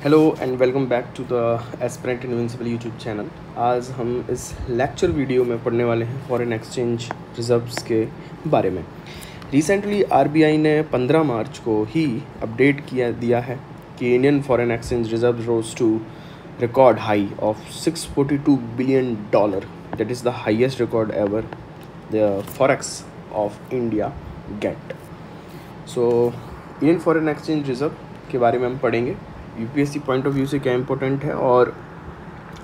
Hello and welcome back to the aspirant invincible YouTube channel. आज हम इस lecture video में पढ़ने वाले हैं फॉरेन एक्सचेंज रिजर्व्स के बारे में। रिसेंटली आरबीआई ने 15 मार्च को ही अपडेट दिया है कि Indian foreign exchange reserve rose to record high of $642 billion. That is the highest record ever the forex of India get. So Indian foreign exchange reserve के बारे में हम पढ़ेंगे, यूपीएससी पॉइंट ऑफ व्यू से क्या इंपॉर्टेंट है और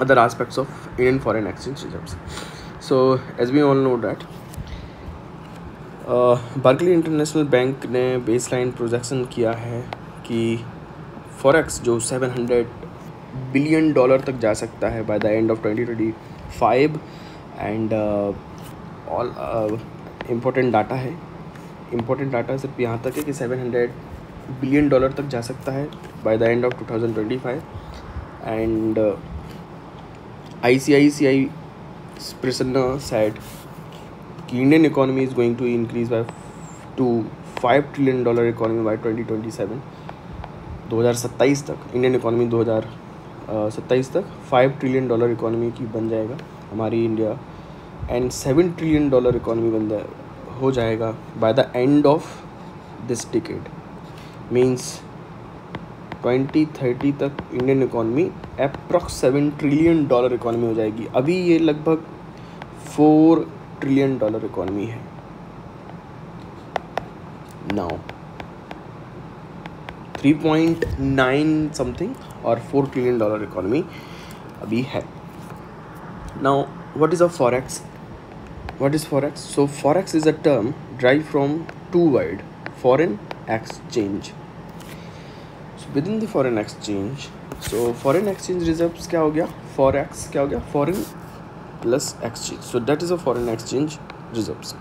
other aspects of Indian foreign exchange reserves. So as we all know that Barclays international bank ने बेसलाइन प्रोजेक्शन किया है कि फॉरेक्स जो $700 बिलियन तक जा सकता है by the end of 2025। And all important data सिर्फ यहाँ तक है कि $700 बिलियन तक जा सकता है by the end of 2025। And ICICI Prasanna said कि Indian economy is going to increase by to $5 trillion economy by 2027। 2027 तक इंडियन इकोनॉमी 2027 तक $5 ट्रिलियन इकोनॉमी की बन जाएगा हमारी इंडिया, एंड $7 ट्रिलियन इकोनॉमी हो जाएगा bye the end of this decade. Means 2030 तक Indian economy approx $7 trillion economy हो जाएगी। अभी ये लगभग $4 ट्रिलियन इकोनॉमी है नाउ, 3.9 समथिंग और $4 ट्रिलियन इकोनॉमी अभी है। Now what is a forex? What is forex? So forex is a term derived from two words, foreign exchange. So within the foreign exchange, so foreign exchange reserves क्या हो गया? Forex क्या हो गया? Foreign plus exchange. So that is a foreign exchange reserves.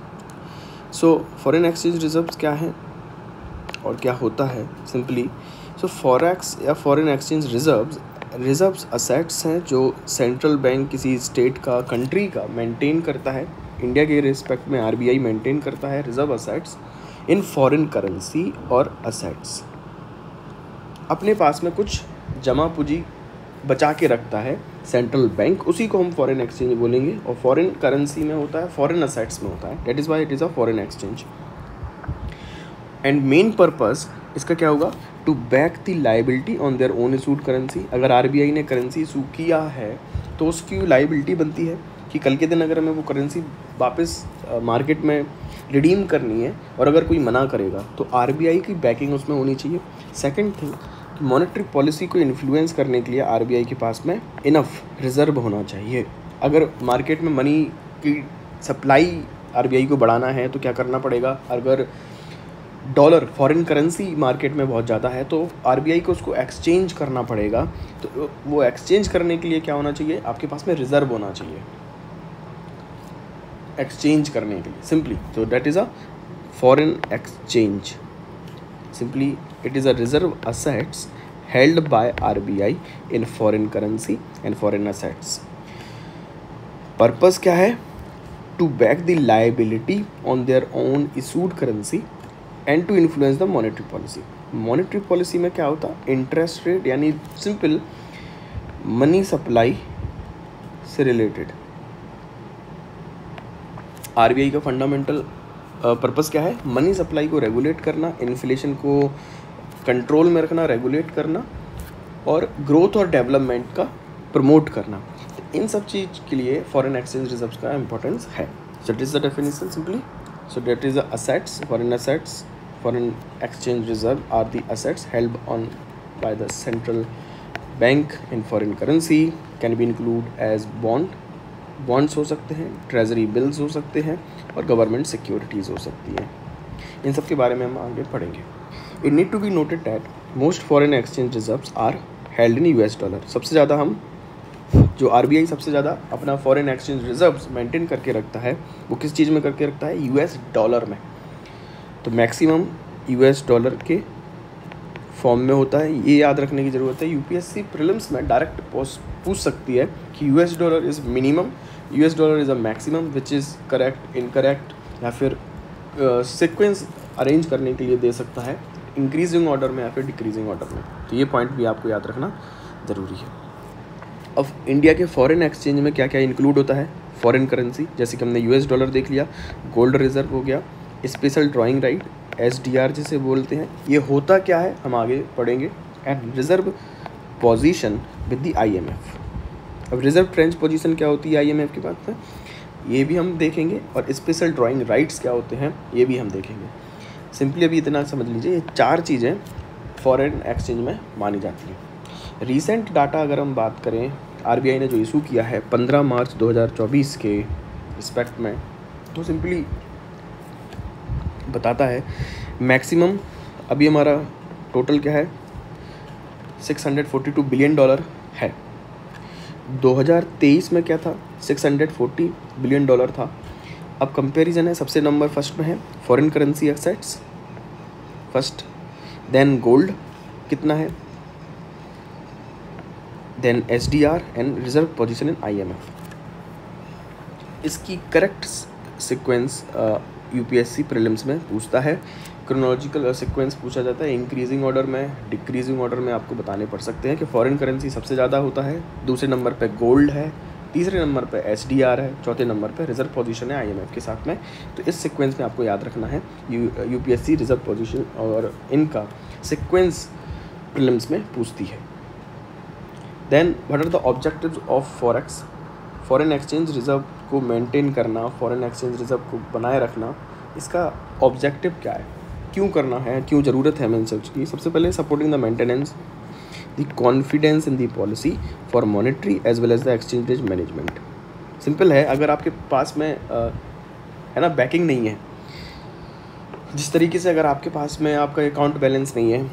So foreign exchange reserves क्या है और क्या होता है? Simply, so forex या foreign exchange reserves असेट्स हैं जो सेंट्रल बैंक किसी स्टेट का, कंट्री का मेंटेन करता है। इंडिया के रिस्पेक्ट में आरबीआई मेंटेन करता है रिजर्व असेट्स इन फॉरेन करेंसी और असेट्स। अपने पास में कुछ जमा पूंजी बचा के रखता है सेंट्रल बैंक, उसी को हम फॉरेन एक्सचेंज बोलेंगे। और फॉरेन करेंसी में होता है, फॉरेन असेट्स में होता है। That is why it is a foreign exchange. And main purpose इसका क्या होगा? To back the liability on their own issued currency. अगर आरबीआई ने करेंसी इशू किया है तो उसकी लाइबिलिटी बनती है कि कल के दिन अगर हमें वो करेंसी वापस मार्केट में रिडीम करनी है और अगर कोई मना करेगा तो आरबीआई की बैकिंग उसमें होनी चाहिए। सेकंड थिंग, मॉनेटरी पॉलिसी को इन्फ्लुएंस करने के लिए आरबीआई के पास में इनफ रिजर्व होना चाहिए। अगर मार्केट में मनी की सप्लाई आरबीआई को बढ़ाना है तो क्या करना पड़ेगा? अगर डॉलर फॉरेन करेंसी मार्केट में बहुत ज़्यादा है तो आरबीआई को उसको एक्सचेंज करना पड़ेगा। तो वो एक्सचेंज करने के लिए क्या होना चाहिए? आपके पास में रिजर्व होना चाहिए एक्सचेंज करने के लिए, सिंपली। तो that is a foreign exchange. Simply it is a reserve assets held by RBI in foreign currency and foreign assets. Purpose क्या है? To back the liability on their own issued currency and to influence the monetary policy. Monetary policy में क्या होता? Interest rate, यानी simple money supply से related. RBI का fundamental purpose क्या है? मनी सप्लाई को रेगुलेट करना, इन्फ्लेशन को कंट्रोल में रखना, रेगुलेट करना, और ग्रोथ और डेवलपमेंट का प्रमोट करना। तो इन सब चीज़ के लिए फॉरेन एक्सचेंज रिजर्व्स का इंपॉर्टेंस है। So that is the definition simply. So that is the assets, foreign exchange reserve are the assets held on by the central bank in foreign currency, can be included as bonds हो सकते हैं, treasury bills हो सकते हैं, और government securities हो सकती हैं। इन सब के बारे में हम आगे पढ़ेंगे। It need to be noted that most foreign exchange reserves are held in US dollar। सबसे ज़्यादा हम जो आरबीआई सबसे ज़्यादा अपना फॉरेन एक्सचेंज रिजर्व्स मेंटेन करके रखता है वो किस चीज़ में करके रखता है? यूएस डॉलर में। तो मैक्सिमम यूएस डॉलर के फॉर्म में होता है, ये याद रखने की ज़रूरत है। यूपीएससी प्रीलिम्स में डायरेक्ट पूछ सकती है कि US dollar is minimum, US dollar is a maximum, which is correct, incorrect, या फिर सीक्वेंस अरेंज करने के लिए दे सकता है इंक्रीजिंग ऑर्डर में या फिर डिक्रीजिंग ऑर्डर में। तो ये पॉइंट भी आपको याद रखना ज़रूरी है। अब इंडिया के फॉरेन एक्सचेंज में क्या क्या इंक्लूड होता है? फॉरेन करेंसी, जैसे कि हमने US डॉलर देख लिया, गोल्ड रिजर्व हो गया, स्पेशल ड्राइंग राइट SDR जिसे बोलते हैं, ये होता क्या है हम आगे पढ़ेंगे, and reserve position with the IMF। अब रिजर्व ट्रेंच पोजीशन क्या होती है IMF के पास में, ये भी हम देखेंगे, और स्पेशल ड्राइंग राइट्स क्या होते हैं ये भी हम देखेंगे। सिंपली अभी इतना समझ लीजिए, ये 4 चीज़ें फॉरेन एक्सचेंज में मानी जाती हैं। रीसेंट डाटा अगर हम बात करें, RBI ने जो इशू किया है 15 मार्च 2024 के रिस्पेक्ट में, तो सिंपली बताता है मैक्सिमम अभी हमारा टोटल क्या है, $642 बिलियन है। 2023 में क्या था, $640 बिलियन था। अब कंपैरिजन है, सबसे नंबर फर्स्ट में है foreign currency assets first, then gold कितना है, then SDR and reserve position in IMF। इसकी करेक्ट सीक्वेंस UPSC प्रीलिम्स में पूछता है, क्रोनोलॉजिकल सीक्वेंस पूछा जाता है, इंक्रीजिंग ऑर्डर में डिक्रीजिंग ऑर्डर में आपको बताने पड़ सकते हैं कि फॉरेन करेंसी सबसे ज़्यादा होता है, दूसरे नंबर पे गोल्ड है, तीसरे नंबर पे SDR है, चौथे नंबर पे रिजर्व पोजीशन है IMF के साथ में। तो इस सीक्वेंस में आपको याद रखना है UPSC रिजर्व पोजीशन और इनका सीक्वेंस प्रीलिम्स में पूछती है। Then what are the objectives of forex, foreign exchange reserve को मेंटेन करना, फॉरेन एक्सचेंज रिजर्व को बनाए रखना, इसका ऑब्जेक्टिव क्या है, क्यों करना है, क्यों ज़रूरत है हमें इन सब की। सबसे पहले supporting the maintenance the confidence in the policy for monetary as well as the exchange rate management. Simple है, अगर आपके पास में है ना बैकिंग नहीं है, जिस तरीके से अगर आपके पास में आपका अकाउंट बैलेंस नहीं है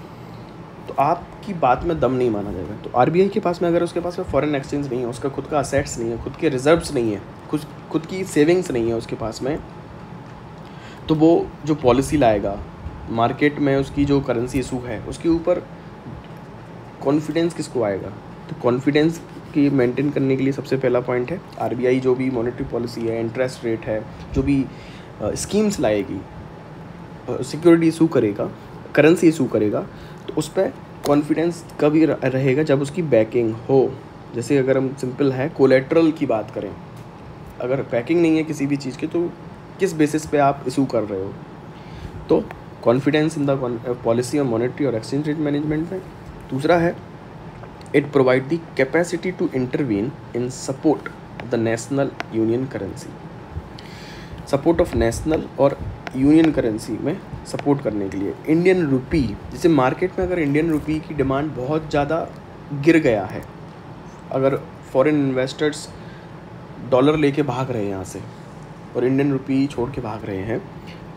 तो आपकी बात में दम नहीं माना जाएगा। तो RBI के पास में अगर उसके पास में फॉरेन एक्सचेंज नहीं है, उसका खुद का असेट्स नहीं है, खुद के रिजर्व्स नहीं है, खुद की सेविंग्स नहीं है उसके पास में, तो वो जो पॉलिसी लाएगा मार्केट में, उसकी जो करेंसी इशू है उसके ऊपर कॉन्फिडेंस किसको आएगा। तो कॉन्फिडेंस की मेंटेन करने के लिए सबसे पहला पॉइंट है RBI जो भी मॉनेटरी पॉलिसी है, इंटरेस्ट रेट है, जो भी स्कीम्स लाएगी, सिक्योरिटी इशू करेगा, करेंसी इशू करेगा, तो उस पर कॉन्फिडेंस कभी रहेगा जब उसकी बैकिंग हो। जैसे अगर हम सिंपल है कोलेट्रल की बात करें, अगर बैकिंग नहीं है किसी भी चीज़ की तो किस बेसिस पे आप इशू कर रहे हो। तो confidence in the policy on monetary और एक्सचेंज रेट मैनेजमेंट में। दूसरा है it provide the capacity to intervene in support the national union currency, support of national और यूनियन करेंसी में सपोर्ट करने के लिए। इंडियन रुपी, जैसे मार्केट में अगर इंडियन रुपी की डिमांड बहुत ज़्यादा गिर गया है, अगर फॉरेन इन्वेस्टर्स डॉलर लेके भाग रहे हैं यहाँ से और इंडियन रुपी छोड़ के भाग रहे हैं,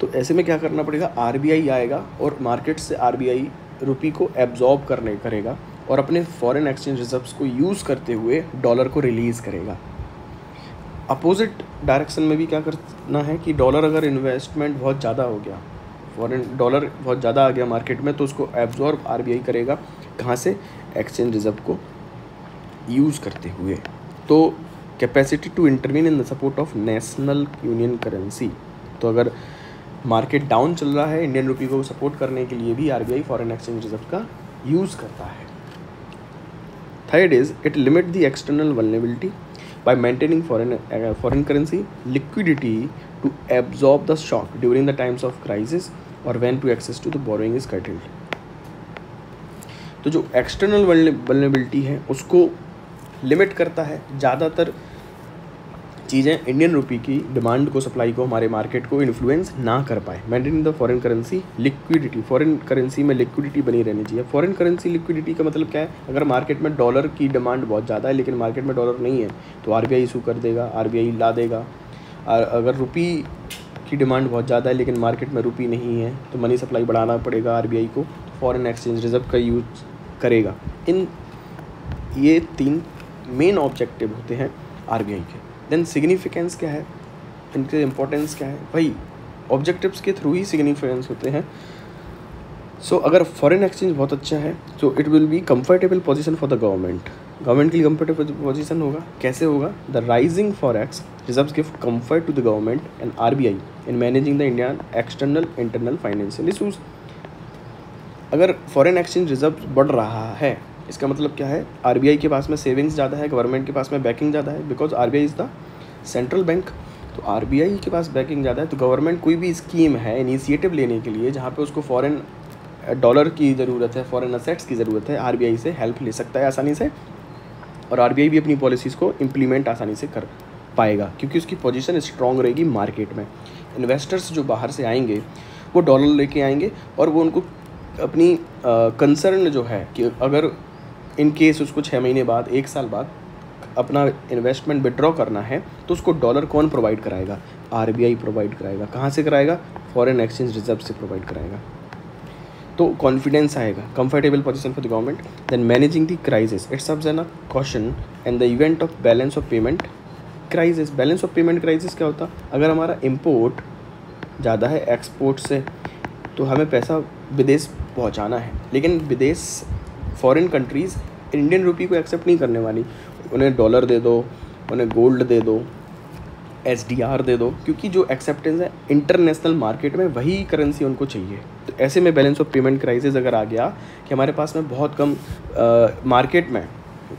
तो ऐसे में क्या करना पड़ेगा, RBI आएगा और मार्केट से RBI रुपी को एब्जॉर्ब करेगा और अपने फॉरेन एक्सचेंज रिजर्व्स को यूज़ करते हुए डॉलर को रिलीज़ करेगा। अपोजिट डायरेक्शन में भी क्या करना है कि डॉलर अगर इन्वेस्टमेंट बहुत ज़्यादा हो गया, फॉरेन डॉलर बहुत ज़्यादा आ गया मार्केट में, तो उसको एब्जॉर्ब RBI करेगा, कहाँ से, एक्सचेंज रिजर्व को यूज़ करते हुए। तो capacity to intervene in the support of national union currency, तो अगर मार्केट डाउन चल रहा है, इंडियन रुपी को सपोर्ट करने के लिए भी RBI फॉरेन एक्सचेंज रिजर्व का यूज़ करता है। Third is it limit the external vulnerability by maintaining foreign currency liquidity to absorb the shock during the times of crisis or when to access to the borrowing is curtailed। तो जो external vulnerability है उसको limit करता है। ज़्यादातर चीज़ें Indian rupee की demand को, सप्लाई को, हमारे मार्केट को इन्फ्लुएंस ना कर पाए। Maintaining the foreign currency liquidity, foreign currency में लिक्विडिटी बनी रहनी चाहिए। फॉरेन करेंसी लिक्विडिटी का मतलब क्या है, अगर मार्केट में डॉलर की डिमांड बहुत ज़्यादा है लेकिन मार्केट में डॉलर नहीं है तो RBI इशू कर देगा, RBI ला देगा। अगर रुपी की डिमांड बहुत ज़्यादा है लेकिन मार्केट में रुपी नहीं है तो मनी सप्लाई बढ़ाना पड़ेगा RBI को, फॉरेन एक्सचेंज रिजर्व का यूज करेगा। ये 3 मेन ऑब्जेक्टिव होते हैं RBI के। देन सिग्निफिकेंस क्या है, इनके इम्पोर्टेंस क्या है, भाई ऑब्जेक्टिव्स के थ्रू ही सिग्निफिकेंस होते हैं। सो अगर फॉरेन एक्सचेंज बहुत अच्छा है तो it will be comfortable position for the government के लिए कंफर्टेबल पोजीशन होगा। कैसे होगा, the rising forex reserves give comfort to the government and RBI in managing the Indian external internal financial issues. अगर फॉरेन एक्सचेंज रिजर्व बढ़ रहा है, इसका मतलब क्या है, आरबीआई के पास में सेविंग्स ज़्यादा है, गवर्नमेंट के पास में बैकिंग ज़्यादा है, because RBI is the central bank. तो आरबीआई के पास बैकिंग ज़्यादा है, तो गवर्नमेंट कोई भी स्कीम है इनिशिएटिव लेने के लिए जहाँ पे उसको फॉरेन डॉलर की ज़रूरत है, फॉरेन असेट्स की ज़रूरत है, आरबीआई से हेल्प ले सकता है आसानी से, और आरबीआई भी अपनी पॉलिसीज़ को इम्प्लीमेंट आसानी से कर पाएगा क्योंकि उसकी पोजीशन स्ट्रॉन्ग रहेगी मार्केट में। इन्वेस्टर्स जो बाहर से आएंगे वो डॉलर लेके आएंगे और वो उनको अपनी कंसर्न जो है कि अगर इन केस उसको 6 महीने बाद, 1 साल बाद अपना इन्वेस्टमेंट विड्रॉ करना है तो उसको डॉलर कौन प्रोवाइड कराएगा, आरबीआई प्रोवाइड कराएगा। कहाँ से कराएगा, फॉरेन एक्सचेंज रिजर्व से प्रोवाइड कराएगा। तो कॉन्फिडेंस आएगा, comfortable position for the government. Then managing the crisis, it serves an a caution and the event of balance of payment crisis. Balance of payment crisis क्या होता है, अगर हमारा import ज़्यादा है एक्सपोर्ट से तो हमें पैसा विदेश पहुंचाना है, लेकिन विदेश फॉरेन कंट्रीज़ इंडियन रुपी को एक्सेप्ट नहीं करने वाली। उन्हें डॉलर दे दो, उन्हें गोल्ड दे दो, एसडीआर दे दो, क्योंकि जो एक्सेप्टेंस है इंटरनेशनल मार्केट में वही करेंसी उनको चाहिए। तो ऐसे में बैलेंस ऑफ पेमेंट क्राइसिस अगर आ गया कि हमारे पास में बहुत कम मार्केट में,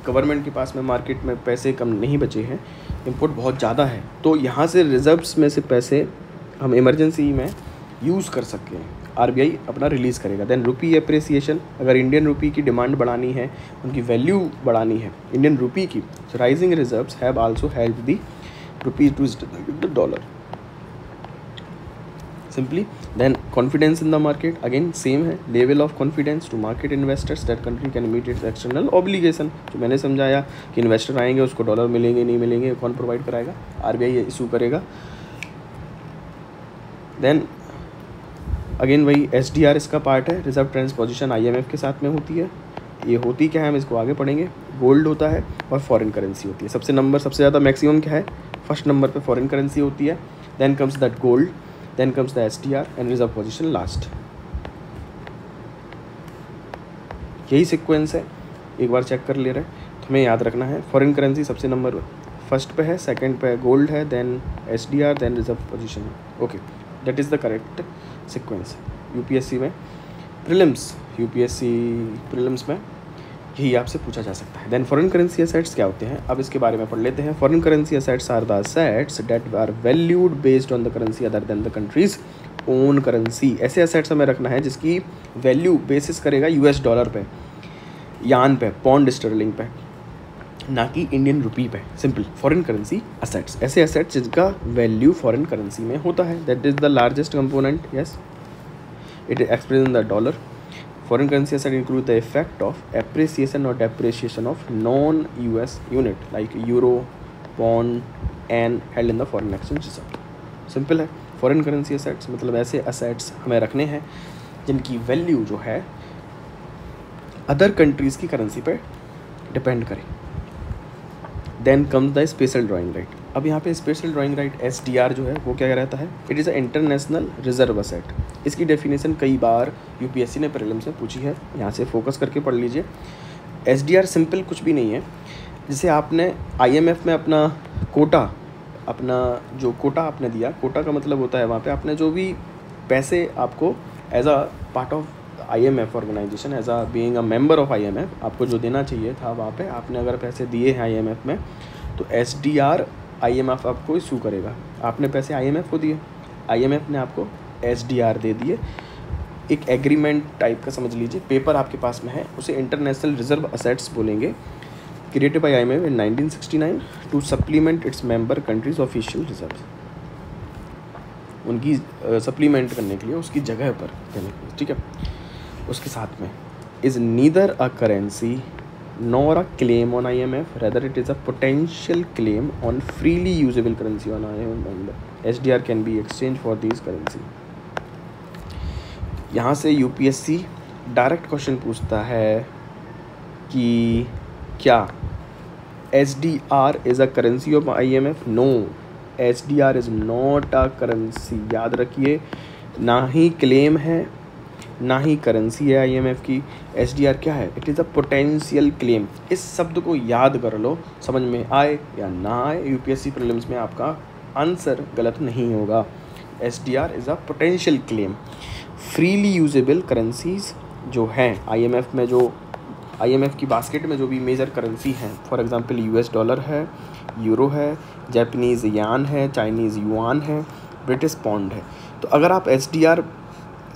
गवर्नमेंट के पास में मार्केट में पैसे कम नहीं बचे हैं, इंपोर्ट बहुत ज़्यादा है, तो यहाँ से रिजर्व्स में से पैसे हम इमरजेंसी में यूज़ कर सकते हैं, आरबीआई अपना रिलीज़ करेगा। देन रुपी एप्रिसिएशन, अगर इंडियन रुपी की डिमांड बढ़ानी है, उनकी वैल्यू बढ़ानी है इंडियन रुपी की, so rising reserves have also help the rupee to the dollar simply. Then confidence in the market, again same है, level of confidence to market investors that country can meet its external obligation. जो मैंने समझाया कि investor आएंगे, उसको dollar मिलेंगे नहीं मिलेंगे, कौन प्रोवाइड कराएगा, आरबीआई इशू करेगा। देन अगेन वही एसडीआर इसका पार्ट है, रिजर्व ट्रांसपोजिशन आईएमएफ के साथ में होती है। ये होती क्या है हम इसको आगे पढ़ेंगे। गोल्ड होता है और फॉरेन करेंसी होती है। सबसे ज़्यादा मैक्सिमम क्या है, फर्स्ट नंबर पे फॉरेन करेंसी होती है, then comes that gold, then comes the SDR and reserve position last. यही सीक्वेंस है, एक बार चेक कर ले रहे हैं तो हमें याद रखना है। फॉरेन करेंसी सबसे नंबर फर्स्ट पे है, सेकंड पे गोल्ड है, then SDR, then reserve position है। Okay, that is the correct sequence. UPSC में प्रीलिम्स में यही आपसे पूछा जा सकता है। देन फॉरेन करेंसी एसेट्स क्या होते हैं, अब इसके बारे में पढ़ लेते हैं। Foreign currency assets are the assets that are valued based on the currency other than the countries own currency. ऐसे एसेट्स हमें रखना है जिसकी वैल्यू बेसिस करेगा यूएस डॉलर पे, यान पे, पौंड स्टर्लिंग पे, ना कि इंडियन रुपी पे। सिंपल फॉरेन करेंसी एसेट्स, ऐसे एसेट्स जिनका वैल्यू फॉरेन करेंसी में होता है। That is the largest component, yes, it express in the dollar. Foreign currency asset include the effect of appreciation or depreciation of non-US unit like euro, pound, and held in the foreign exchange reserve. Simple है, foreign currency assets मतलब ऐसे assets हमें रखने हैं जिनकी value जो है other countries की करेंसी पे डिपेंड करे। Then comes the special drawing right. अब यहाँ पे स्पेशल ड्राइंग राइट एसडीआर जो है वो क्या रहता है, it is a international reserve asset. इसकी डेफिनेशन कई बार यूपीएससी ने प्रीलिम्स में पूछी है, यहाँ से फोकस करके पढ़ लीजिए। एसडीआर सिंपल कुछ भी नहीं है, जैसे आपने आईएमएफ में अपना कोटा, जो कोटा आपने दिया, कोटा का मतलब होता है वहाँ पे आपने जो भी पैसे आपको as a part of IMF organisation, as a being a member of IMF आपको जो देना चाहिए था वहाँ पे आपने अगर पैसे दिए हैं आईएमएफ में, तो एसडीआर आईएमएफ आपको इशू करेगा। आपने पैसे आईएमएफ को दिए, आईएमएफ ने आपको एसडीआर दे दिए, एक एग्रीमेंट टाइप का समझ लीजिए, पेपर आपके पास में है, उसे इंटरनेशनल रिजर्व असेट्स बोलेंगे। Created by IMF in 1969 to supplement its member countries official reserve, उनकी सप्लीमेंट करने के लिए उसकी जगह पर कहने के लिए, ठीक है। उसके साथ में is neither a currency nor a claim on IMF, rather it is a potential claim on freely usable currency on IMF. SDR can be exchanged for these currency. यहाँ से यूपीएससी डायरेक्ट क्वेश्चन पूछता है कि क्या SDR is a currency of IMF? No, SDR is not a currency. याद रखिए, ना ही claim है ना ही करेंसी है आईएमएफ की। एसडीआर क्या है, it is a potential claim. इस शब्द को याद कर लो, समझ में आए या ना आए, यूपीएससी प्रीलिम्स में आपका आंसर गलत नहीं होगा। SDR is a potential claim. Freely usable currencies जो हैं IMF में, जो IMF की बास्केट में जो भी मेजर करेंसी हैं, फॉर एग्जांपल US डॉलर है, यूरो है, जापानीज़ यान है, चाइनीज़ युआन है, ब्रिटिश पाउंड है। तो अगर आप SDR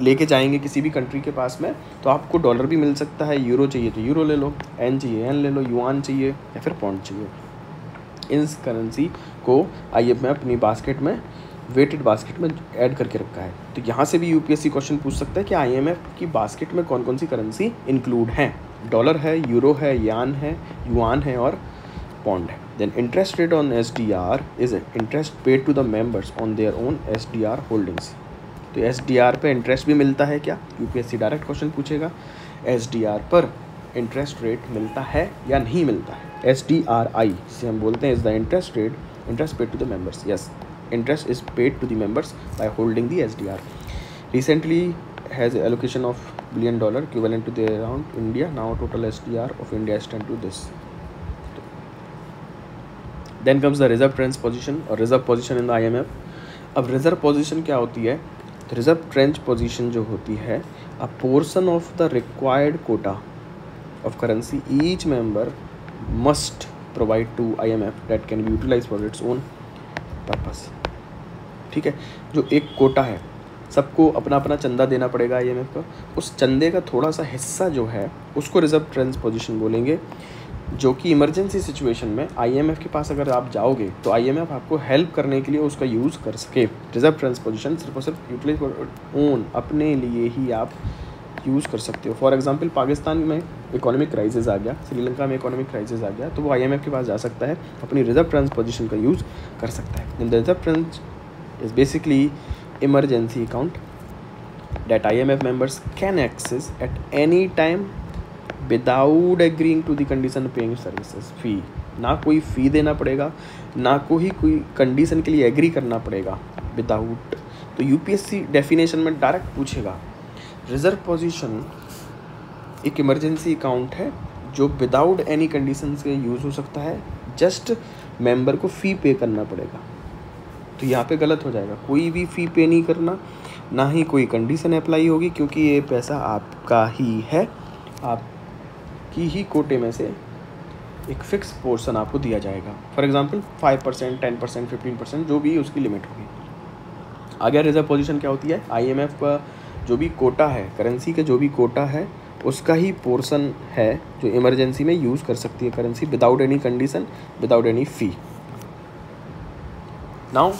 लेके जाएंगे किसी भी कंट्री के पास में तो आपको डॉलर भी मिल सकता है, यूरो चाहिए तो यूरो ले लो, एन चाहिए एन ले लो, युआन चाहिए या फिर पाउंड चाहिए। इस करेंसी को IMF में अपनी बास्केट में, वेटेड बास्केट में ऐड करके रखा है। तो यहाँ से भी UPSC क्वेश्चन पूछ सकता है कि IMF की बास्केट में कौन कौन सी करेंसी इंक्लूड हैं। डॉलर है, यूरो है, यान है, युआन है और पाउंड है। Then interest rate on SDR is interest paid to the members on their own SDR holdings. तो SDR पे इंटरेस्ट भी मिलता है क्या, UPSC डायरेक्ट क्वेश्चन पूछेगा। SDR पर इंटरेस्ट रेट मिलता है या नहीं मिलता है। SDRI से हम बोलते हैं is the interest rate, interest paid to the members. Yes, interest is paid to the members by holding the SDR. Recently has allocation of $1 billion equivalent to the around India. Now total SDR of India stand to this. Then comes the reserve tranche position or reserve position in the IMF. अब reserve position क्या होती है? तो reserve tranche position जो होती है, a portion of the required quota of currency each member must provide to IMF that can be utilized for its own purpose. ठीक है, जो एक कोटा है, सबको अपना अपना चंदा देना पड़ेगा IMF का, उस चंदे का थोड़ा सा हिस्सा जो है उसको रिजर्व ट्रेंच पोजीशन बोलेंगे, जो कि इमरजेंसी सिचुएशन में IMF के पास अगर आप जाओगे तो IMF आपको हेल्प करने के लिए उसका यूज़ कर सके। रिजर्व ट्रेंच पोजीशन सिर्फ और सिर्फ यूटिलाइज ओन, अपने लिए ही आप यूज़ कर सकते हो। फॉर एग्जांपल पाकिस्तान में इकोनॉमिक क्राइसिस आ गया, श्रीलंका में इकोनॉमिक क्राइसिस आ गया, तो वो IMF के पास जा सकता है, अपनी रिजर्व ट्रेंच पोजीशन का यूज़ कर सकता है। The reserve tranche is basically emergency account that IMF members can access at any time without agreeing to the condition paying services fee. ना कोई फ़ी देना पड़ेगा, ना कोई कंडीशन के लिए एग्री करना पड़ेगा, विदाउट। तो UPSC डेफिनेशन में डायरेक्ट पूछेगा, रिजर्व पोजीशन एक इमरजेंसी अकाउंट है जो विदाउट एनी कंडीशन से यूज़ हो सकता है, जस्ट मेंबर को फ़ी पे करना पड़ेगा। तो यहाँ पे गलत हो जाएगा, कोई भी फ़ी पे नहीं करना, ना ही कोई कंडीशन अप्लाई होगी, क्योंकि ये पैसा आपका ही है, आपकी ही कोटे में से एक फ़िक्स पोर्शन आपको दिया जाएगा। फॉर एग्जांपल 5%, 10%, 15%, जो भी उसकी लिमिट होगी। आगे रिजर्व पोजीशन क्या होती है, IMF का जो भी कोटा है, करेंसी का जो भी कोटा है, उसका ही पोर्शन है जो इमरजेंसी में यूज़ कर सकती है currency without any condition, without any fee. Now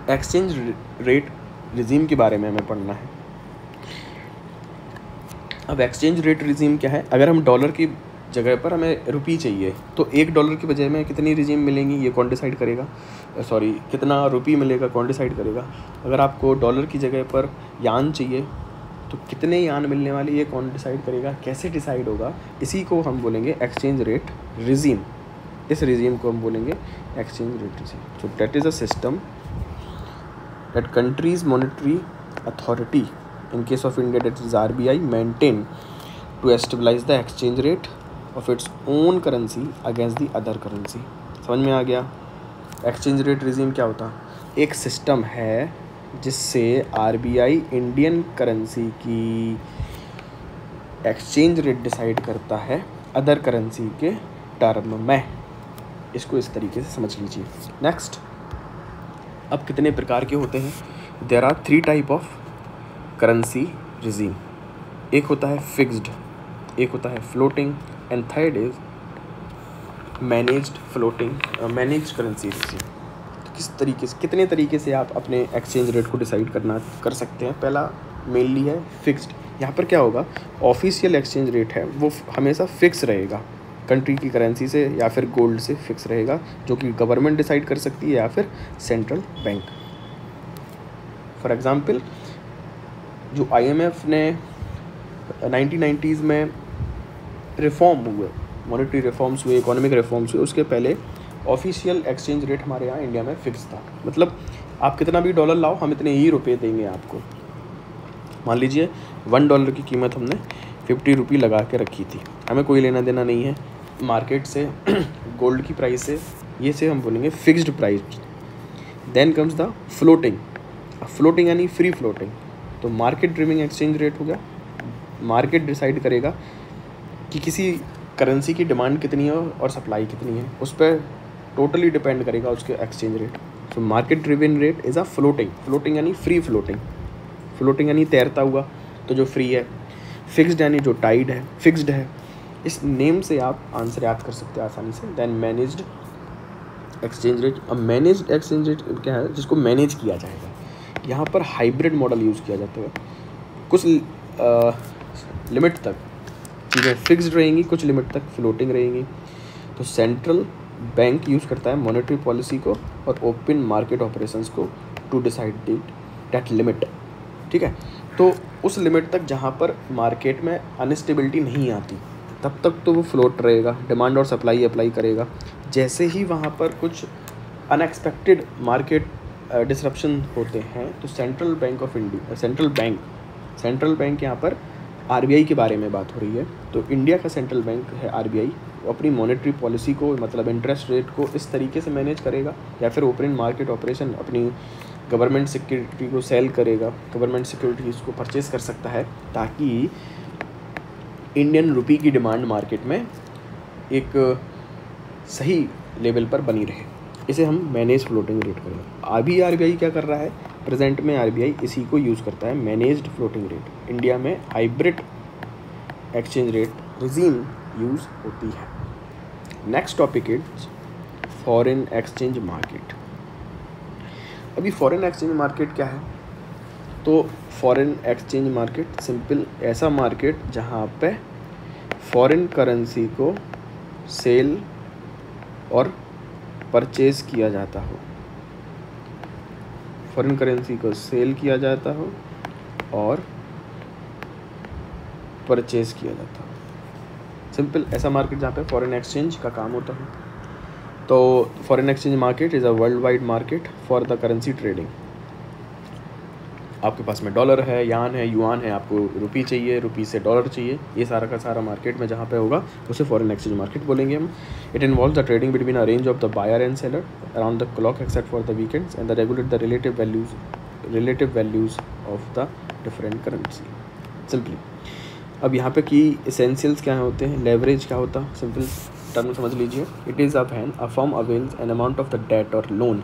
exchange rate regime के बारे में हमें पढ़ना है। अब एक्सचेंज रेट रिजीम क्या है, अगर हम डॉलर की जगह पर हमें रुपी चाहिए तो $1 की बजाय में कितनी रिजीम मिलेंगी ये कौन डिसाइड करेगा, कितना रुपी मिलेगा कौन डिसाइड करेगा। अगर आपको डॉलर की जगह पर यान चाहिए तो कितने यान मिलने वाले ये कौन डिसाइड करेगा, कैसे डिसाइड होगा, इसी को हम बोलेंगे एक्सचेंज रेट रिजीम। इस रिजीम को हम बोलेंगे exchange rate regime. So that is a system that countries monetary authority, in case of India that is RBI, maintain to stabilize the exchange rate of its own currency against the other currency। समझ में आ गया। Exchange rate regime क्या होता, एक system है जिससे RBI Indian currency की exchange rate decide करता है अदर करेंसी के टर्म में। इसको इस तरीके से समझ लीजिए। नेक्स्ट, अब कितने प्रकार के होते हैं, there are 3 type of currency regime. एक होता है फिक्स्ड, एक होता है floating, and third is managed managed currency regime. तो किस तरीके से, कितने तरीके से आप अपने एक्सचेंज रेट को डिसाइड कर सकते हैं। पहला मेनली है फिक्स्ड। यहाँ पर क्या होगा, ऑफिशियल एक्सचेंज रेट है वो हमेशा फिक्स रहेगा, कंट्री की करेंसी से या फिर गोल्ड से फिक्स रहेगा, जो कि गवर्नमेंट डिसाइड कर सकती है या फिर सेंट्रल बैंक। फॉर एग्जांपल जो IMF ने 1990s में रिफॉर्म हुए, मॉनेटरी रिफॉर्म्स हुए, इकोनॉमिक रिफॉर्म्स हुए, उसके पहले ऑफिशियल एक्सचेंज रेट हमारे यहाँ इंडिया में फिक्स था। मतलब आप कितना भी डॉलर लाओ, हम इतने ही रुपए देंगे आपको। मान लीजिए $1 की कीमत हमने 50 रुपये लगा के रखी थी, हमें कोई लेना देना नहीं है मार्केट से, गोल्ड की प्राइस से, ये से हम बोलेंगे fixed price. Then comes the floating. Floating यानी फ्री फ्लोटिंग, तो मार्केट ड्रिविंग एक्सचेंज रेट हो गया, मार्केट डिसाइड करेगा कि किसी करेंसी की डिमांड कितनी है और सप्लाई कितनी है, उस पर टोटली डिपेंड करेगा उसके exchange rate. So market driven rate is a floating यानी फ्री फ्लोटिंग यानी तैरता हुआ, तो जो फ्री है, फिक्स्ड यानी जो टाइड है, फिक्स्ड है। इस नेम से आप आंसर याद कर सकते हैं आसानी से। Then managed exchange rate. अब मैनेज्ड एक्सचेंज रेट क्या है, जिसको मैनेज किया जाएगा। यहाँ पर हाइब्रिड मॉडल यूज़ किया जाता है, कुछ लिमिट तक चीज़ें फिक्स्ड रहेंगी, कुछ लिमिट तक फ्लोटिंग रहेंगी। तो सेंट्रल बैंक यूज़ करता है मॉनेटरी पॉलिसी को और ओपन मार्केट ऑपरेशंस को टू डिसाइड दैट लिमिट, ठीक है। तो उस लिमिट तक जहाँ पर मार्केट में अनस्टेबिलिटी नहीं आती, तब तक तो वो फ्लोट रहेगा, डिमांड और सप्लाई अप्लाई करेगा। जैसे ही वहाँ पर कुछ अनएक्सपेक्टेड मार्केट डिसरप्शन होते हैं, तो सेंट्रल बैंक यहाँ पर आरबीआई के बारे में बात हो रही है। तो इंडिया का सेंट्रल बैंक है आरबीआई, अपनी मॉनेटरी पॉलिसी को, मतलब इंटरेस्ट रेट को इस तरीके से मैनेज करेगा, या फिर ओपन मार्केट ऑपरेशन अपनी गवर्नमेंट सिक्योरिटी को सेल करेगा, गवर्नमेंट सिक्योरिटीज़ को परचेज कर सकता है, ताकि इंडियन रुपी की डिमांड मार्केट में एक सही लेवल पर बनी रहे। इसे हम मैनेज फ्लोटिंग रेट करेंगे। अभी आरबीआई क्या कर रहा है, प्रेजेंट में आरबीआई इसी को यूज़ करता है, मैनेज्ड फ्लोटिंग रेट। इंडिया में hybrid exchange rate regime use होती है। Next topic is foreign exchange market. अभी फॉरेन एक्सचेंज मार्केट क्या है, तो फॉरेन एक्सचेंज मार्केट सिंपल ऐसा मार्केट जहाँ पे फॉरेन करेंसी को सेल और परचेज किया जाता हो, फॉरेन करेंसी को सेल किया जाता हो और परचेज किया जाता हो। सिंपल ऐसा मार्केट जहाँ पे फॉरेन एक्सचेंज का काम होता है। तो foreign exchange market is a world wide market for the currency trading. आपके पास में डॉलर है, यान है, युआन है, आपको रुपी चाहिए, रुपी से डॉलर चाहिए, ये सारा का सारा मार्केट में जहाँ पे होगा उसे फॉरेन एक्सचेंज मार्केट बोलेंगे हम। It involves the trading between a range of the buyer and seller around the clock except for the weekends and the regulate the relative values of the different currency. Simply अब यहाँ पे की essentials क्या होते हैं, leverage क्या होता है, सिंपल टर्म समझ लीजिए। It is a firm avails an amount of the debt or loan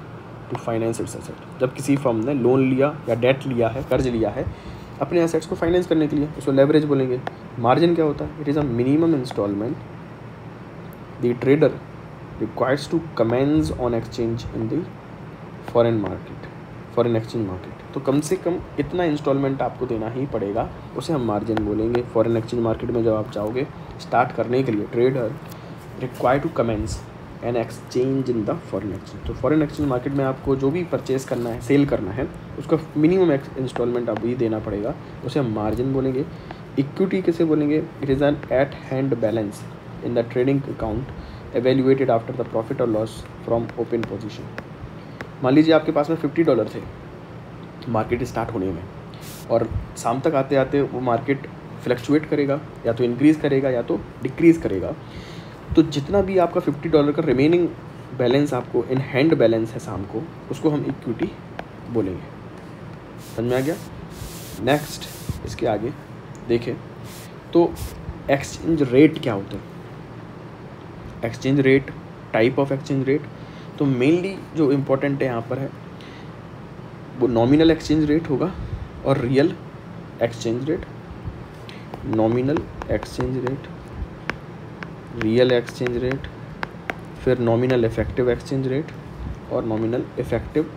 to finance its asset. जब किसी फर्म ने लोन लिया या डेट लिया है, कर्ज लिया है अपने एसेट्स को फाइनेंस करने के लिए, उसको लेवरेज बोलेंगे। मार्जिन क्या होता है, it is a minimum instalment the trader requires to commence on exchange in the foreign exchange market. तो कम से कम इतना इंस्टॉलमेंट आपको देना ही पड़ेगा, उसे हम मार्जिन बोलेंगे। फॉरेन एक्सचेंज मार्केट में जब आप जाओगे स्टार्ट करने के लिए, trader require to commence an exchange in the foreign exchange. तो फॉरेन एक्सचेंज मार्केट में आपको जो भी परचेज करना है, सेल करना है, उसका मिनिमम इंस्टॉलमेंट अभी देना पड़ेगा, उसे हम मार्जिन बोलेंगे। इक्विटी किसे बोलेंगे, it is an eight hand balance in the trading account evaluated after the profit और लॉस फ्रॉम ओपन पोजीशन। मान लीजिए आपके पास में $50 थे मार्केट स्टार्ट होने में, और शाम तक आते आते वो मार्केट फ्लक्चुएट करेगा, या तो इंक्रीज़ करेगा या तो डिक्रीज़ करेगा। तो जितना भी आपका $50 का रिमेनिंग बैलेंस आपको इन हैंड बैलेंस है शाम को, उसको हम इक्विटी बोलेंगे। समझ में आ गया। नेक्स्ट इसके आगे देखें तो एक्सचेंज रेट क्या होता है। Exchange rate, type of exchange rate, तो मेनली जो इम्पोर्टेंट है यहाँ पर है वो नॉमिनल एक्सचेंज रेट होगा और real exchange rate. Nominal exchange rate, real exchange rate, फिर नॉमिनल इफेक्टिव एक्सचेंज रेट और नॉमिनल इफेक्टिव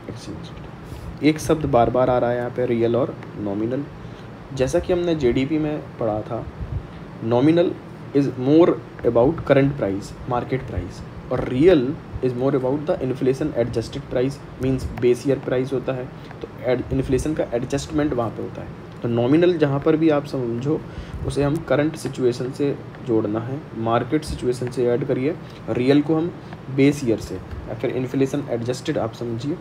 एक्सचेंज रेट। एक शब्द बार बार आ रहा है यहाँ पे, रियल और नॉमिनल। जैसा कि हमने जीडीपी में पढ़ा था, nominal is more about current price, market price, और real is more about the inflation adjusted price, means base year price होता है, तो इन्फ्लेशन का एडजस्टमेंट वहाँ पे होता है। तो नॉमिनल जहाँ पर भी आप समझो उसे हम करंट सिचुएशन से जोड़ना है, मार्केट सिचुएशन से ऐड करिए। रियल को हम बेस ईयर से या फिर इन्फ्लेशन एडजस्टेड आप समझिए।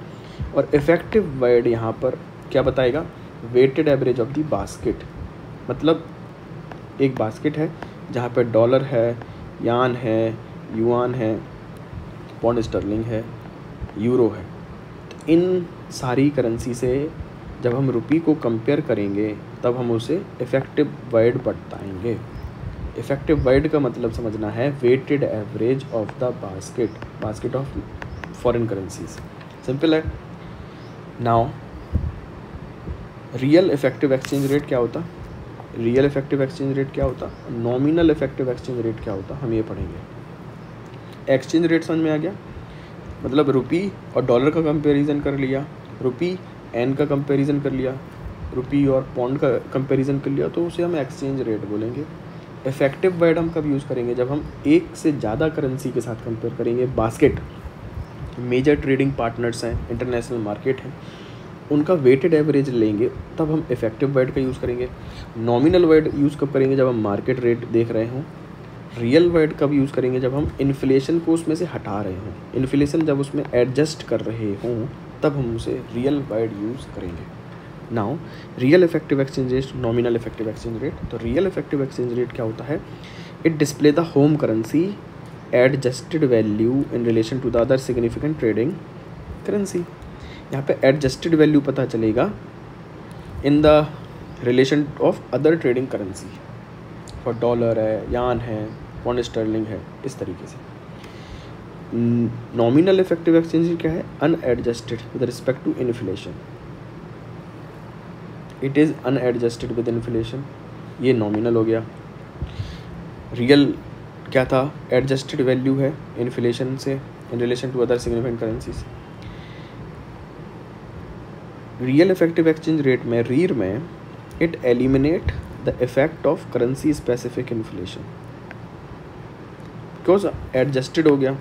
और इफेक्टिव वर्ड यहाँ पर क्या बताएगा, weighted average of the basket. मतलब एक बास्केट है जहाँ पर डॉलर है, यान है, युआन है, पौंड स्टर्लिंग है, यूरो है। तो इन सारी करेंसी से जब हम रुपी को कंपेयर करेंगे तब हम उसे इफेक्टिव वर्ड बताएंगे। इफेक्टिव वर्ड का मतलब समझना है weighted average of the basket of foreign currencies. Simple है। Now real effective exchange rate क्या होता, रियल इफेक्टिव एक्सचेंज रेट क्या होता, नॉमिनल इफेक्टिव एक्सचेंज रेट क्या होता, हम ये पढ़ेंगे। एक्सचेंज रेट समझ में आ गया, मतलब रुपी और डॉलर का कंपैरिजन कर लिया, रुपी एन का कंपैरिजन कर लिया, रुपी और पौंड का कंपैरिजन कर लिया, तो उसे हम एक्सचेंज रेट बोलेंगे। इफेक्टिव वर्ड हम कब यूज़ करेंगे, जब हम एक से ज़्यादा करेंसी के साथ कंपेयर करेंगे। बास्केट मेजर ट्रेडिंग पार्टनर्स हैं, इंटरनेशनल मार्केट हैं, उनका वेटेड एवरेज लेंगे, तब हम इफेक्टिव वर्ड का यूज़ करेंगे। नॉमिनल वर्ड यूज़ कब करेंगे, जब हम मार्केट रेट देख रहे हों। रियल वर्ड कब यूज़ करेंगे, जब हम इन्फ्लेशन को उसमें से हटा रहे हों, इन्फ्लेशन जब उसमें एडजस्ट कर रहे हों, तब हम उसे रियल वर्ड यूज़ करेंगे। Now real effective exchange rate, nominal effective exchange rate. तो रियल इफेक्टिव एक्सचेंज रेट क्या होता है, it display the home currency adjusted value in relation to the other significant trading currency. यहाँ पे adjusted value पता चलेगा in the relation of other trading currency, और dollar है, यान है, पौंड स्टर्लिंग है, इस तरीके से। नॉमिनल इफेक्टिव एक्सचेंज रेट क्या है, unadjusted with respect to inflation, it is unadjusted with inflation, ये नॉमिनल हो गया। रियल क्या था, एडजस्टेड वैल्यू है इन्फ्लेशन से in relation to other significant currencies. Real effective exchange rate में, रीर में, it eliminate the effect of currency specific inflation, because adjusted हो गया।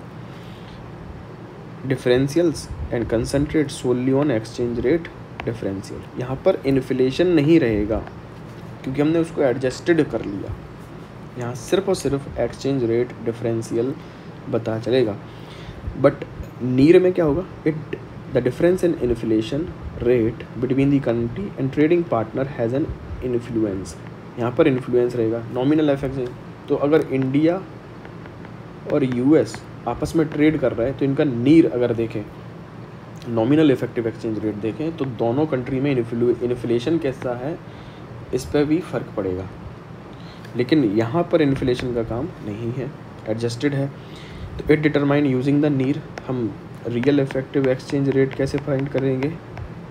Differentials and concentrate solely on exchange rate differential, यहाँ पर inflation नहीं रहेगा क्योंकि हमने उसको एडजस्टेड कर लिया। यहाँ सिर्फ और सिर्फ एक्सचेंज रेट डिफरेंशियल पता चलेगा। बट नीर में क्या होगा, it the difference in inflation rate between the country and trading partner has an influence, यहाँ पर इन्फ्लुएंस रहेगा। नॉमिनल इफेक्ट, तो अगर इंडिया और यूएस आपस में ट्रेड कर रहे हैं तो इनका नीर अगर देखें, नॉमिनल इफेक्टिव एक्सचेंज रेट देखें, तो दोनों कंट्री में इन्फ्लेशन कैसा है इस पर भी फ़र्क पड़ेगा। लेकिन यहाँ पर इन्फ्लेशन का काम नहीं है, एडजस्टेड है। तो इट डिटरमाइन यूजिंग द नीर, हम रियल इफेक्टिव एक्सचेंज रेट कैसे फाइंड करेंगे,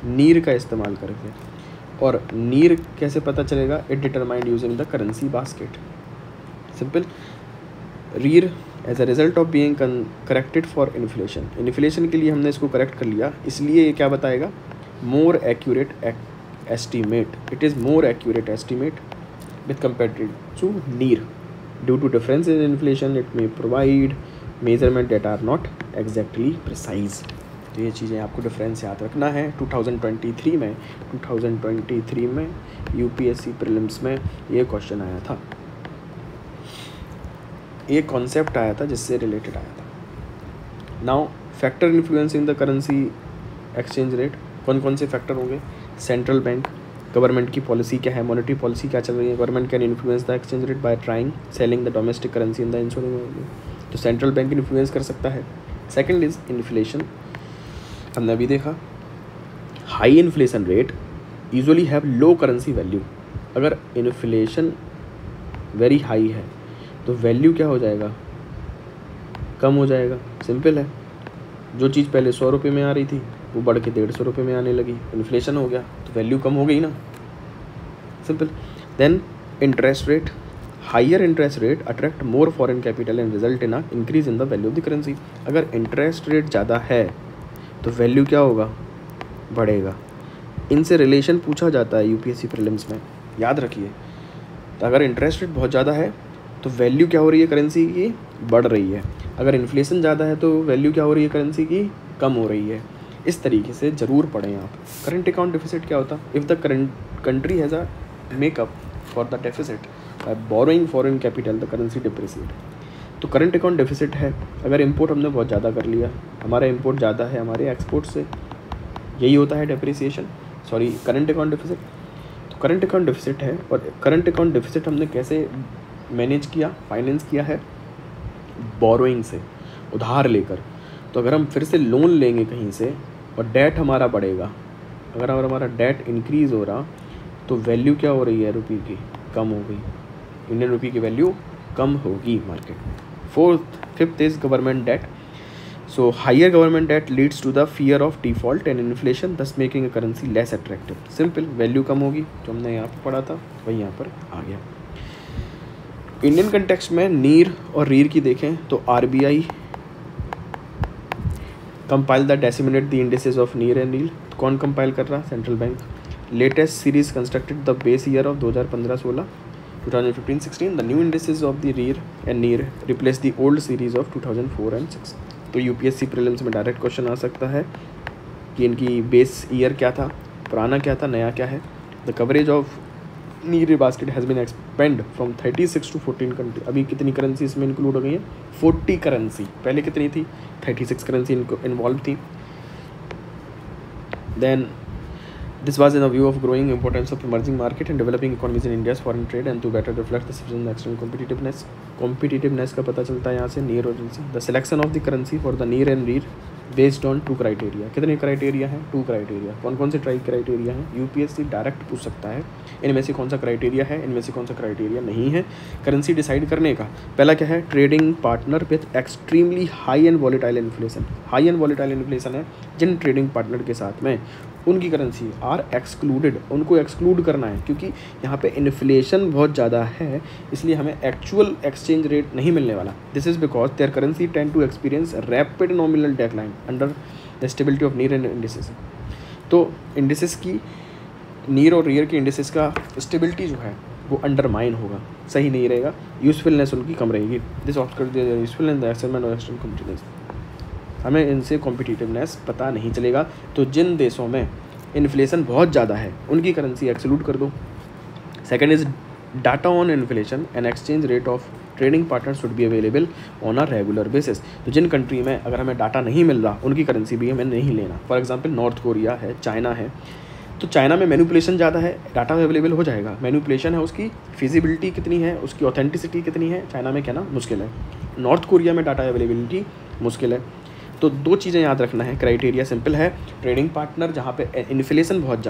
नीर का इस्तेमाल करके। और नीर कैसे पता चलेगा, it determined using the currency basket. Simple. REER as a result of being corrected for inflation, inflation के लिए हमने इसको करेक्ट कर लिया, इसलिए ये क्या बताएगा, more accurate estimate, it is more accurate estimate with compared to NEER. Due to difference in inflation, it may provide measurement that are not exactly precise. तो ये चीज़ें आपको डिफरेंस याद रखना है। 2023 में यूपीएससी प्रीलिम्स में ये क्वेश्चन आया था, ये कॉन्सेप्ट आया था जिससे रिलेटेड आया था। Now factor influencing the currency exchange rate, कौन कौन से फैक्टर होंगे, सेंट्रल बैंक, गवर्नमेंट की पॉलिसी क्या है, मॉनेटरी पॉलिसी क्या चल रही है। Government can influence the exchange rate by trying selling the domestic currency in the insurance, तो सेंट्रल बैंक इन्फ्लुएंस कर सकता है। सेकंड इज इन्फ्लेशन, हमने अभी देखा high inflation rate usually have low currency value, अगर इन्फ्लेशन वेरी हाई है तो वैल्यू क्या हो जाएगा, कम हो जाएगा। सिंपल है, जो चीज़ पहले 100 रुपये में आ रही थी वो बढ़ के 150 रुपये में आने लगी, इन्फ्लेशन हो गया तो वैल्यू कम हो गई ना, simple. Then interest rate, higher interest rate attract more foreign capital and result in a increase in the value of the currency, अगर इंटरेस्ट रेट ज़्यादा है तो वैल्यू क्या होगा, बढ़ेगा। इनसे रिलेशन पूछा जाता है यूपीएससी प्रीलिम्स में, याद रखिए। तो अगर इंटरेस्ट रेट बहुत ज़्यादा है तो वैल्यू क्या हो रही है करेंसी की, बढ़ रही है। अगर इन्फ्लेशन ज़्यादा है तो वैल्यू क्या हो रही है करेंसी की, कम हो रही है। इस तरीके से ज़रूर पढ़ें आप। करंट अकाउंट डेफिसिट क्या होता है, if the country has a makeup for the deficit by borrowing foreign capital the currency depreciate, तो करंट अकाउंट डेफिसिट है, अगर इंपोर्ट हमने बहुत ज़्यादा कर लिया, हमारा इंपोर्ट ज़्यादा है हमारे एक्सपोर्ट से, यही होता है depreciation, sorry current account deficit. तो करंट अकाउंट डेफिसिट है, और करंट अकाउंट डेफिसिट हमने कैसे मैनेज किया, फाइनेंस किया है, बोरोइंग से, उधार लेकर। तो अगर हम फिर से लोन लेंगे कहीं से और डेट हमारा बढ़ेगा, अगर हमारा डेट इंक्रीज़ हो रहा तो वैल्यू क्या हो रही है रुपये की, कम हो गई, इंडियन रुपये की वैल्यू कम होगी मार्केट में। Fifth is government debt. So higher government debt leads to the fear of default and inflation, thus making a currency less attractive. Simple, value कम होगी, जो हमने यहाँ पर पढ़ा था वही यहाँ पर आ गया। इंडियन कंटेक्स्ट में नीर और रीर की देखें तो RBI compile the disseminate the indices of NEER and REER. कौन कंपाइल कर रहा? Central bank. Latest series constructed the base year of 2015-16, 2015-16 the new indices of the REER and NEER replace the old series of 2004 and 6। तो UPSC prelims में direct question आ सकता है कि इनकी बेस ईयर क्या था, पुराना क्या था, नया क्या है। The coverage of NEER basket has been expand from 36 to 14 country. अभी कितनी करेंसी इसमें इंक्लूड हो गई है? 40 करेंसी। पहले कितनी थी? 36 करेंसी इन्वॉल्व थी। Then this was in a view of growing importance of emerging market and developing economies in India's foreign trade and to better reflect the citizen external competitiveness का पता चलता है यहाँ से नीर और रीर से। The selection of the currency for the नीर एंड रीर बेस्ड ऑन 2 क्राइटेरिया। कितने क्राइटेरिया हैं? 2 क्राइटेरिया। कौन कौन से क्राइटेरिया हैं? UPSC डायरेक्ट पूछ सकता है इनमें से कौन सा क्राइटेरिया है, इनमें से कौन सा क्राइटेरिया नहीं है। करेंसी डिसाइड करने का पहला क्या है? Trading partner with extremely high and volatile inflation. High and volatile inflation है जिन ट्रेडिंग पार्टनर के साथ में उनकी करेंसी आर एक्सक्लूडेड, उनको एक्सक्लूड करना है क्योंकि यहाँ पे इन्फ्लेशन बहुत ज़्यादा है, इसलिए हमें एक्चुअल एक्सचेंज रेट नहीं मिलने वाला। This is because there currency tend to experience rapid nominal decline under the stability of NEER and indices. तो इंडिसेस की, नीर और रीयर के इंडिसेस का स्टेबिलिटी जो है वो अंडरमाइन होगा, सही नहीं रहेगा, यूजफुलनेस उनकी कम रहेगी। दिस यूजफुलनेस हमें इनसे कॉम्पिटिटिवनेस पता नहीं चलेगा। तो जिन देशों में इन्फ्लेशन बहुत ज़्यादा है उनकी करेंसी एक्सक्लूड कर दो। Second is data on inflation and exchange rate of trading partner should be available on a regular basis. तो जिन कंट्री में अगर हमें डाटा नहीं मिल रहा उनकी करेंसी भी हमें नहीं लेना। फॉर एग्जांपल नॉर्थ कोरिया है, चाइना है, तो चाइना में मैनिपुलेशन ज़्यादा है, डाटा अवेलेबल हो जाएगा। मैनिपुलेशन है, उसकी फिजिबिलिटी कितनी है, उसकी ऑथेंटिसिटी कितनी है, चाइना में कहना मुश्किल है। नॉर्थ कोरिया में डाटा अवेलेबिलिटी मुश्किल है। तो 2 चीज़ें याद रखना है। क्राइटेरिया सिंपल है, ट्रेडिंग पार्टनर जहाँ पे इन्फ्लेशन बहुत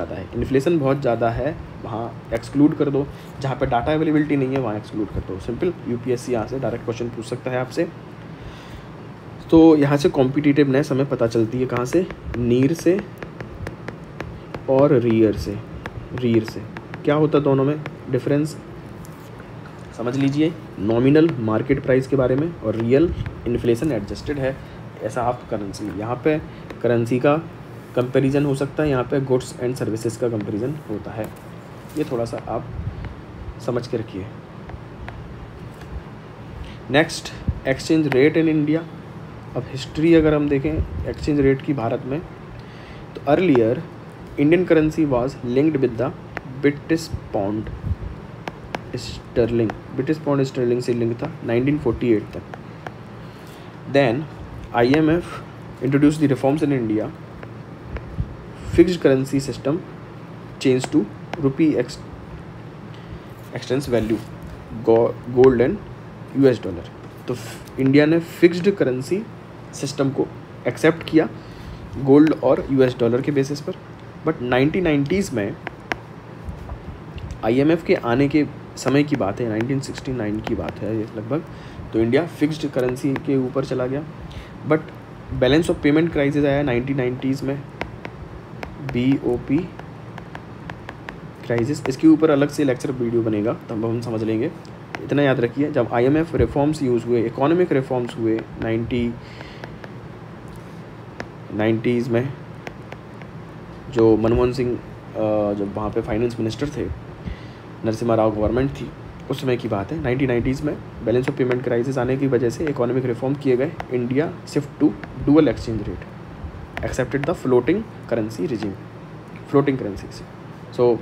ज़्यादा है वहाँ एक्सक्लूड कर दो, जहाँ पे डाटा अवेलेबिलिटी नहीं है वहाँ एक्सक्लूड कर दो। सिंपल, UPSC यहाँ से डायरेक्ट क्वेश्चन पूछ सकता है आपसे। तो यहाँ से कॉम्पिटिटिवनेस हमें पता चलती है कहाँ से? नीर से और रीयर से। क्या होता है दोनों में डिफरेंस समझ लीजिए। नॉमिनल मार्केट प्राइस के बारे में और रियल इन्फ्लेशन एडजस्टेड है, ऐसा आप करेंसी, यहाँ पे करेंसी का कंपैरिजन हो सकता है, यहाँ पे गुड्स एंड सर्विसेज का कंपैरिजन होता है। ये थोड़ा सा आप समझ के रखिए। Next, exchange rate in India. अब हिस्ट्री अगर हम देखें एक्सचेंज रेट की भारत में, तो earlier Indian currency was linked with the British pound sterling से लिंक था 1948 तक। देन IMF introduced the reforms in India. Fixed currency system changed to rupee exchange value, gold and US dollar. तो India ने फिक्स्ड करेंसी सिस्टम को accept किया gold और US dollar के बेसिस पर। बट 1990s में IMF के आने के समय की बात है, 1969 की बात है ये लगभग, तो इंडिया फिक्स्ड करेंसी के ऊपर चला गया। But balance of payment crisis आया 1990s में, BOP क्राइसिस, इसके ऊपर अलग से लेक्चर वीडियो बनेगा तब हम समझ लेंगे। इतना याद रखिए, जब IMF रिफॉर्म्स यूज़ हुए, इकोनॉमिक रिफॉर्म्स हुए 1990s में, जो मनमोहन सिंह जब वहाँ पे फाइनेंस मिनिस्टर थे, नरसिम्हा राव गवर्नमेंट थी, उस समय की बात है 1990s में। बैलेंस ऑफ पेमेंट क्राइसिस आने की वजह से इकोनॉमिक रिफॉर्म किए गए, India shift to dual exchange rate, accepted the floating currency regime, floating currency से। सो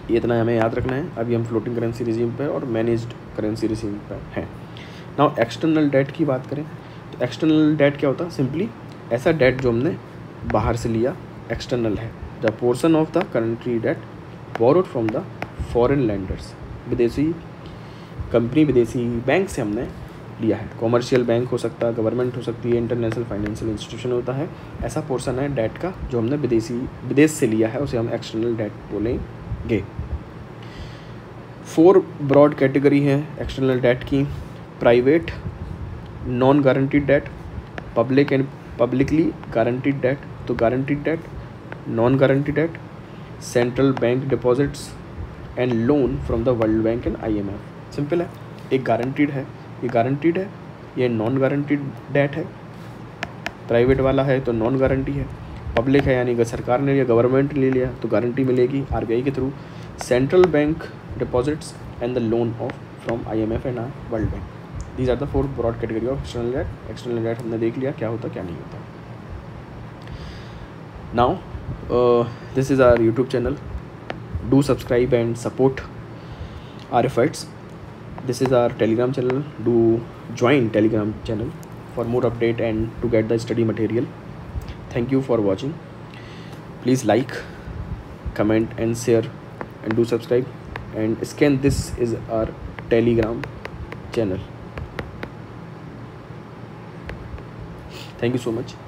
ये इतना हमें याद रखना है। अभी हम फ्लोटिंग करेंसी रिजीम पर और मैनेज्ड करेंसी रिजीम पर हैं। नाउ एक्सटर्नल डेट की बात करें तो एक्सटर्नल डेट क्या होता है? सिंपली ऐसा डेट जो हमने बाहर से लिया एक्सटर्नल है। The portion of the country debt borrowed from the foreign lenders, विदेशी कंपनी, विदेशी बैंक से हमने लिया है। कॉमर्शियल बैंक हो सकता है, गवर्नमेंट हो सकती है, इंटरनेशनल फाइनेंशियल इंस्टीट्यूशन होता है। ऐसा पोर्शन है डेट का जो हमने विदेश से लिया है, उसे हम एक्सटर्नल डेट बोलेंगे। गे। 4 ब्रॉड कैटेगरी है एक्सटर्नल डेट की: private, non guaranteed debt, public and publicly guaranteed debt, तो guaranteed debt, non guaranteed debt, central bank deposits and loan from the world bank and IMF। Simple है, एक guaranteed है, ये guaranteed है, ये non guaranteed debt है, private वाला है तो नॉन गारंटी है, पब्लिक है यानी कि सरकार ने या गवर्नमेंट ले लिया तो गारंटी मिलेगी RBI के through, central bank deposits and the loan of from IMF and World Bank. These are the 4 broad category of external debt. External debt हमने देख लिया क्या होता क्या नहीं होता। Now this is our YouTube channel, do subscribe and support our efforts. This is our Telegram channel, do join Telegram channel for more update and to get the study material. Thank you for watching. Please like, comment and share and do subscribe and scan. This is our Telegram channel. Thank you so much.